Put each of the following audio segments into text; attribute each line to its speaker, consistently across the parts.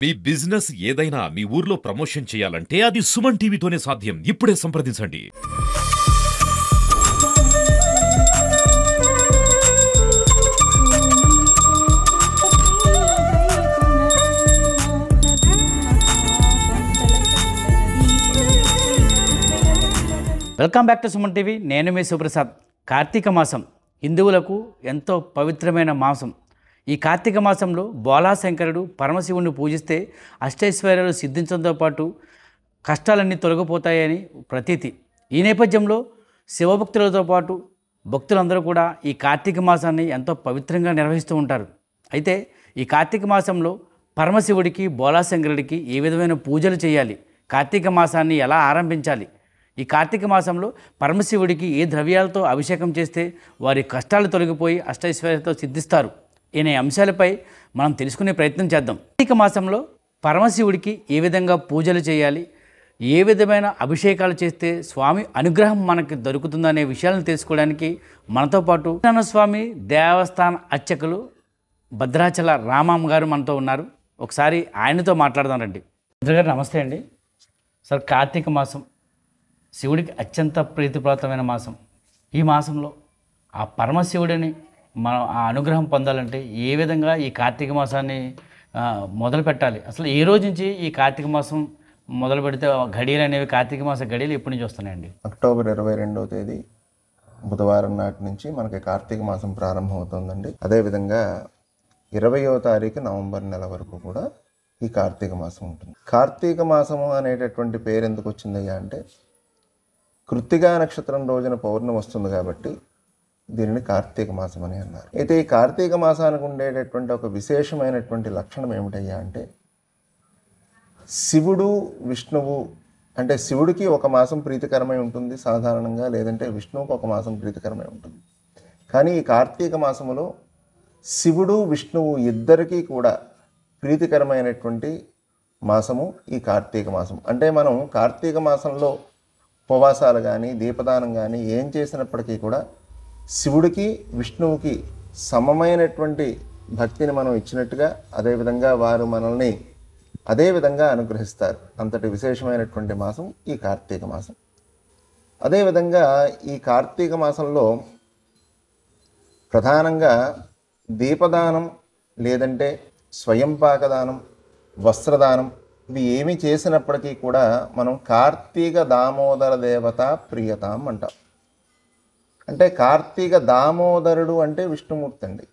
Speaker 1: మీ business ఏదైనా మీ ఊర్లో promotion చేయాలంటే అది సుమన్ టీవీతోనే సాధ్యం. ఇప్పుడే సంప్రదించండి.
Speaker 2: Welcome back to Suman TV. నేను మీ సుప్రసాద్. కార్తీక మాసం హిందువులకు ఎంతో పవిత్రమైన మాసం. ఈ కార్తీక మాసంలో బోళాశంకరుడు పరమశివుణ్ణి పూజిస్తే అష్టైశ్వర్యాలు సిద్ధించడంతో పాటు కష్టాలన్నీ తొలగిపోతాయని ప్రతీతి. ఈ నేపథ్యంలో శివభక్తులతో పాటు భక్తులందరూ కూడా ఈ కార్తీక మాసాన్ని ఎంతో పవిత్రంగా నిర్వహిస్తూ ఉంటారు. అయితే ఈ కార్తీక మాసంలో పరమశివుడికి బోళాశంకరుడికి ఏ విధమైన పూజలు చేయాలి, కార్తీక మాసాన్ని ఎలా ఆరంభించాలి, ఈ కార్తీక మాసంలో పరమశివుడికి ఏ ద్రవ్యాలతో అభిషేకం చేస్తే వారి కష్టాలు తొలగిపోయి అష్టైశ్వర్యాలతో సిద్ధిస్తారు అనే అంశాలపై మనం తెలుసుకునే ప్రయత్నం చేద్దాం. కార్తీక మాసంలో పరమశివుడికి ఏ విధంగా పూజలు చేయాలి, ఏ విధమైన అభిషేకాలు చేస్తే స్వామి అనుగ్రహం మనకి దొరుకుతుందనే విషయాలను తెలుసుకోవడానికి మనతో పాటు స్వామి దేవస్థాన అర్చకులు భద్రాచల రామమ్మ గారు మనతో ఉన్నారు. ఒకసారి ఆయనతో మాట్లాడదాం రండి. భద్రగారు నమస్తే అండి. సార్, కార్తీక మాసం శివుడికి అత్యంత ప్రీతిప్రాతమైన మాసం. ఈ మాసంలో ఆ పరమశివుడిని మనం ఆ అనుగ్రహం పొందాలంటే ఏ విధంగా ఈ కార్తీక మాసాన్ని మొదలు పెట్టాలి? అసలు ఏ రోజు నుంచి ఈ కార్తీక మాసం మొదలు పెడితే గడియలు అనేవి కార్తీక మాస గడియలు ఎప్పటి నుంచి వస్తున్నాయండి?
Speaker 3: అక్టోబర్ 22వ తేదీ బుధవారం నాటి నుంచి మనకి కార్తీక మాసం ప్రారంభమవుతుందండి. అదేవిధంగా 20వ తారీఖు నవంబర్ నెల వరకు కూడా ఈ కార్తీక మాసం ఉంటుంది. కార్తీక మాసము అనేటటువంటి పేరు ఎందుకు వచ్చిందయ్యా అంటే, కృత్తికా నక్షత్రం రోజున పౌర్ణమి వస్తుంది కాబట్టి దీనిని కార్తీక మాసం అని అన్నారు. అయితే ఈ కార్తీక మాసానికి ఉండేటటువంటి ఒక విశేషమైనటువంటి లక్షణం ఏమిటయ్యా అంటే, శివుడు విష్ణువు అంటే శివుడికి ఒక మాసం ప్రీతికరమై ఉంటుంది సాధారణంగా, లేదంటే విష్ణువుకి ఒక మాసం ప్రీతికరమై ఉంటుంది. కానీ ఈ కార్తీక మాసములో శివుడు విష్ణువు ఇద్దరికీ కూడా ప్రీతికరమైనటువంటి మాసము ఈ కార్తీక మాసం. అంటే మనం కార్తీక మాసంలో ఉపవాసాలు కానీ దీపదానం కానీ ఏం చేసినప్పటికీ కూడా శివుడికి విష్ణువుకి సమమైనటువంటి భక్తిని మనం ఇచ్చినట్టుగా, అదేవిధంగా వారు మనల్ని అదేవిధంగా అనుగ్రహిస్తారు. అంతటి విశేషమైనటువంటి మాసం ఈ కార్తీక మాసం. అదేవిధంగా ఈ కార్తీక మాసంలో ప్రధానంగా దీపదానం, లేదంటే స్వయంపాకదానం, వస్త్రదానం ఇవి ఏమి చేసినప్పటికీ కూడా మనం కార్తీక దామోదర దేవత ప్రియతాం అంటాం. అంటే కార్తీక దామోదరుడు అంటే విష్ణుమూర్తి అండి.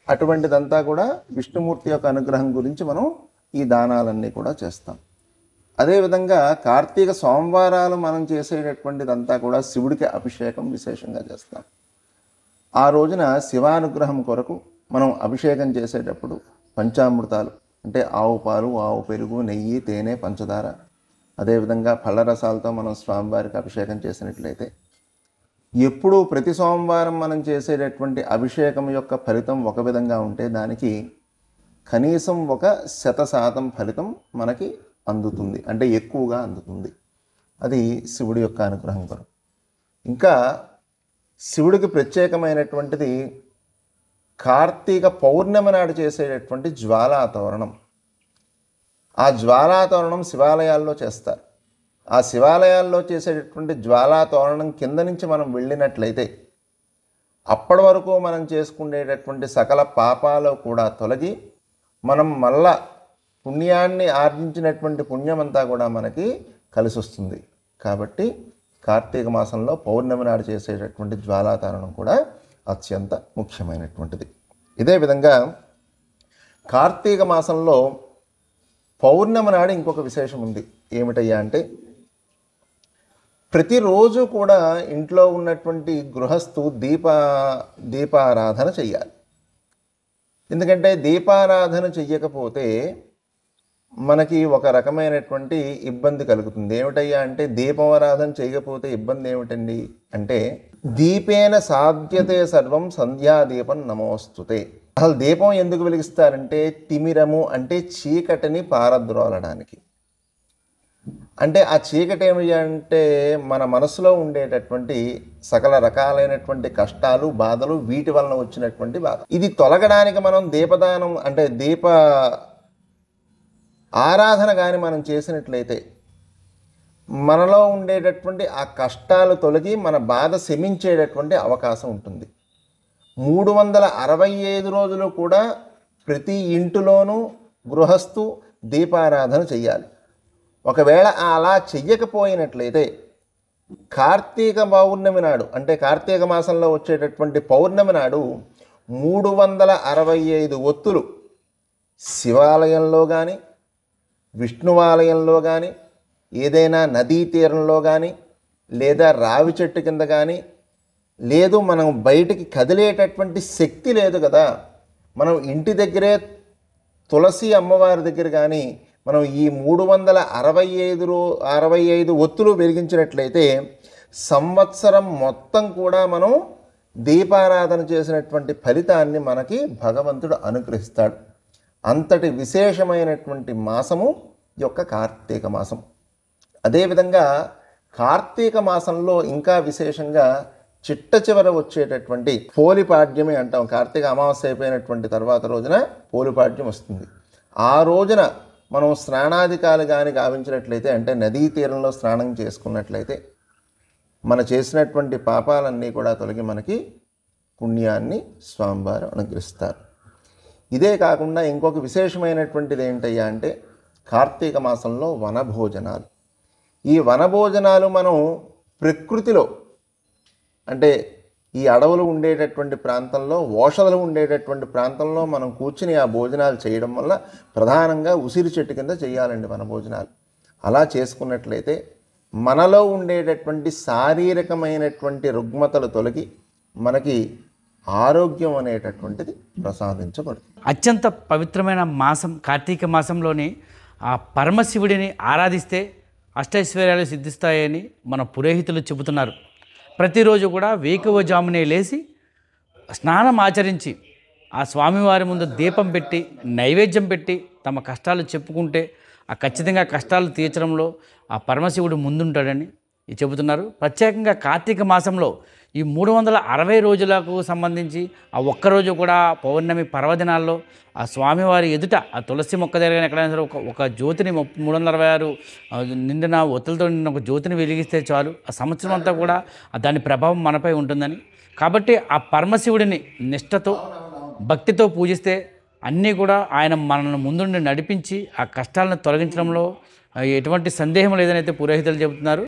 Speaker 3: అటువంటిదంతా కూడా విష్ణుమూర్తి యొక్క అనుగ్రహం గురించి మనం ఈ దానాలన్నీ కూడా చేస్తాం. అదేవిధంగా కార్తీక సోమవారాలు మనం చేసేటటువంటిదంతా కూడా శివుడికి అభిషేకం విశేషంగా చేస్తాం. ఆ రోజున శివానుగ్రహం కొరకు మనం అభిషేకం చేసేటప్పుడు పంచామృతాలు అంటే ఆవు పాలు, ఆవు పెరుగు, నెయ్యి, తేనె, పంచదార, అదేవిధంగా పళ్ళ రసాలతో మనం స్వామివారికి అభిషేకం చేసినట్లయితే ఎప్పుడూ ప్రతి సోమవారం మనం చేసేటటువంటి అభిషేకం యొక్క ఫలితం ఒక విధంగా ఉంటే దానికి కనీసం 100% ఫలితం మనకి అందుతుంది, అంటే ఎక్కువగా అందుతుంది. అది శివుడి యొక్క అనుగ్రహం కొరకు. ఇంకా శివుడికి ప్రత్యేకమైనటువంటిది కార్తీక పౌర్ణమి నాడు చేసేటటువంటి జ్వాలాతోరణం. ఆ జ్వాలాతోరణం శివాలయాల్లో చేస్తారు. ఆ శివాలయాల్లో చేసేటటువంటి జ్వాలాతోరణం కింద నుంచి మనం వెళ్ళినట్లయితే అప్పటి వరకు మనం చేసుకునేటటువంటి సకల పాపాలు కూడా తొలగి మనం మళ్ళా పుణ్యాన్ని ఆర్జించినటువంటి పుణ్యమంతా కూడా మనకి కలిసి వస్తుంది. కాబట్టి కార్తీక మాసంలో పౌర్ణమి నాడు చేసేటటువంటి జ్వాలాతోరణం కూడా అత్యంత ముఖ్యమైనటువంటిది. ఇదే విధంగా కార్తీక మాసంలో పౌర్ణమి నాడు ఇంకొక విశేషం ఉంది. ఏమిటయ్యా అంటే, ప్రతిరోజు కూడా ఇంట్లో ఉన్నటువంటి గృహస్థు దీపారాధన చెయ్యాలి. ఎందుకంటే దీపారాధన చెయ్యకపోతే మనకి ఒక రకమైనటువంటి ఇబ్బంది కలుగుతుంది. ఏమిటయ్యా అంటే, దీపారాధన చేయకపోతే ఇబ్బంది ఏమిటండి అంటే, దీపేన సాధ్యతే సర్వం సంధ్యాదీపం నమోస్తుతే. అసలు దీపం ఎందుకు వెలిగిస్తారంటే, తిమిరము అంటే చీకటిని పారద్రోలడానికి. అంటే ఆ చీకటి ఏమి అంటే మన మనసులో ఉండేటటువంటి సకల రకాలైనటువంటి కష్టాలు, బాధలు, వీటి వలన వచ్చినటువంటి బాధ. ఇది తొలగడానికి మనం దీపదానం అంటే ఆరాధన కానీ మనం చేసినట్లయితే మనలో ఉండేటటువంటి ఆ కష్టాలు తొలగి మన బాధ శమించేటటువంటి అవకాశం ఉంటుంది. 365 రోజులు కూడా ప్రతి ఇంటిలోనూ గృహస్థు దీపారాధన చెయ్యాలి. ఒకవేళ అలా చెయ్యకపోయినట్లయితే కార్తీక పౌర్ణమి నాడు, అంటే కార్తీక మాసంలో వచ్చేటటువంటి పౌర్ణమి నాడు 365 ఒత్తులు శివాలయంలో కానీ, విష్ణువాలయంలో కానీ, ఏదైనా నదీ తీరంలో కానీ, లేదా రావి చెట్టు కింద కానీ, లేదు మనం బయటికి కదిలేటటువంటి శక్తి లేదు కదా, మనం ఇంటి దగ్గరే తులసి అమ్మవారి దగ్గర కానీ మనం ఈ 365 ఒత్తులు వెలిగించినట్లయితే సంవత్సరం మొత్తం కూడా మనం దీపారాధన చేసినటువంటి ఫలితాన్ని మనకి భగవంతుడు అనుగ్రహిస్తాడు. అంతటి విశేషమైనటువంటి మాసము ఈ యొక్క కార్తీక మాసం. అదేవిధంగా కార్తీక మాసంలో ఇంకా విశేషంగా చిట్ట చివర వచ్చేటటువంటి పోలిపాడ్యమి అంటాం. కార్తీక అమావాస్య అయిపోయినటువంటి తర్వాత రోజున పోలిపాడ్యం వస్తుంది. ఆ రోజున మనం స్నానాధికాలు కానీ గావించినట్లయితే, అంటే నదీ తీరంలో స్నానం చేసుకున్నట్లయితే మన చేసినటువంటి పాపాలన్నీ కూడా తొలగి మనకి పుణ్యాన్ని స్వామివారు అనుగ్రహిస్తారు. ఇదే కాకుండా ఇంకొక విశేషమైనటువంటిది ఏంటయ్యా అంటే కార్తీక మాసంలో వనభోజనాలు. ఈ వనభోజనాలు మనం ప్రకృతిలో, అంటే ఈ అడవులు ఉండేటటువంటి ప్రాంతంలో, ఓషధులు ఉండేటటువంటి ప్రాంతంలో మనం కూర్చుని ఆ భోజనాలు చేయడం వల్ల ప్రధానంగా ఉసిరి చెట్టు కింద చేయాలండి వనభోజనాలు. అలా చేసుకున్నట్లయితే మనలో ఉండేటటువంటి శారీరకమైనటువంటి రుగ్మతలు తొలగి మనకి ఆరోగ్యం అనేటటువంటిది ప్రసాదించబడుతుంది.
Speaker 2: అత్యంత పవిత్రమైన మాసం కార్తీక మాసంలోని ఆ పరమశివుడిని ఆరాధిస్తే అష్టైశ్వర్యాలు సిద్ధిస్తాయని మన పురోహితులు చెబుతున్నారు. ప్రతిరోజు కూడా వేకువజామునే లేచి స్నానం ఆచరించి ఆ స్వామివారి ముందు దీపం పెట్టి నైవేద్యం పెట్టి తమ కష్టాలు చెప్పుకుంటే ఆ ఖచ్చితంగా కష్టాలు తీర్చడంలో ఆ పరమశివుడు ముందుంటాడని చెబుతున్నారు. ప్రత్యేకంగా కార్తీక మాసంలో ఈ 360 రోజులకు సంబంధించి ఆ ఒక్కరోజు కూడా పౌర్ణమి పర్వదినాల్లో ఆ స్వామివారి ఎదుట ఆ తులసి మొక్క దగ్గర ఎక్కడైనా సరే ఒక జ్యోతిని 366 నిండిన ఒత్తులతో నిండిన ఒక జ్యోతిని వెలిగిస్తే చాలు ఆ సంవత్సరం అంతా కూడా దాని ప్రభావం మనపై ఉంటుందని. కాబట్టి ఆ పరమశివుడిని నిష్ఠతో భక్తితో పూజిస్తే అన్నీ కూడా ఆయన మనల్ని ముందుండి నడిపించి ఆ కష్టాలను తొలగించడంలో ఎటువంటి సందేహం లేదని అయితే పురోహితులు చెబుతున్నారు.